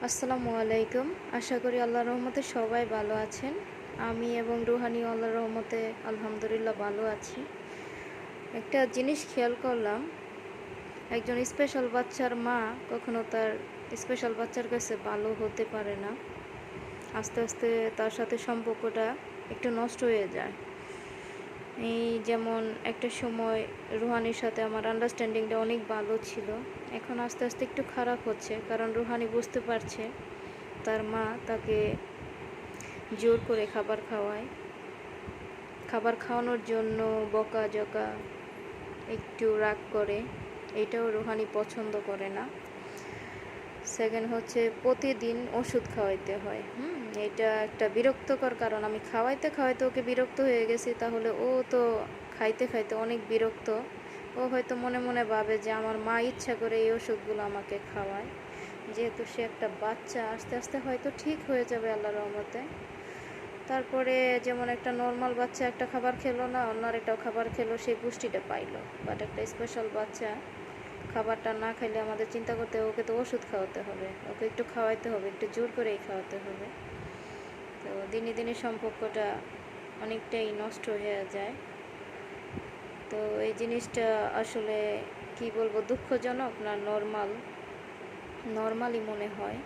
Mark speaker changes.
Speaker 1: আসসালামু আলাইকুম। আশা করি আল্লাহর রহমতে সবাই ভালো আছেন। আমি এবং রুহানিও আল্লাহর রহমতে আলহামদুলিল্লাহ ভালো আছি। একটা জিনিস খেয়াল করলাম, একজন স্পেশাল বাচ্চার মা কখনো তার স্পেশাল বাচ্চার কাছে ভালো হতে পারে না। আস্তে আস্তে তার সাথে সম্পর্কটা একটু নষ্ট হয়ে যায়। এই যেমন একটা সময় রুহানির সাথে আমার আন্ডারস্ট্যান্ডিংটা অনেক ভালো ছিল। এখন আস্তে আস্তে একটু খারাপ হচ্ছে, কারণ রুহানি বুঝতে পারছে তার মা তাকে জোর করে খাবার খাওয়ায়। খাবার খাওয়ানোর জন্য বকাঝকা, একটু রাগ করে, এটাও রুহানি পছন্দ করে না। সেকেন্ড হচ্ছে প্রতিদিন ওষুধ খাওয়াইতে হয়। এটা একটা বিরক্তকর, কারণ আমি খাওয়াইতে খাওয়াইতে ওকে বিরক্ত হয়ে গেছি। তাহলে ও তো খাইতে খাইতে অনেক বিরক্ত। ও হয়তো মনে মনে ভাবে যে আমার মা ইচ্ছা করে এই ওষুধগুলো আমাকে খাওয়ায়। যেহেতু সে একটা বাচ্চা, আস্তে আস্তে হয়তো ঠিক হয়ে যাবে আল্লাহর রহমতে। তারপরে যেমন একটা নর্মাল বাচ্চা একটা খাবার খেলো না, অন্য আরেকটাও খাবার খেলো, সেই পুষ্টিটা পাইলো। বাট একটা স্পেশাল বাচ্চা খাবারটা না খাইলে আমাদের চিন্তা করতে হবে, ওকে তো ওষুধ খাওয়াতে হবে, ওকে একটু খাওয়াইতে হবে, একটু জোর করেই খাওয়াতে হবে। তো দিনে দিনে সম্পর্কটা অনেকটাই নষ্ট হয়ে যায়। তো এই জিনিসটা আসলে কি বলবো, দুঃখজনক না নর্মালি মনে হয়।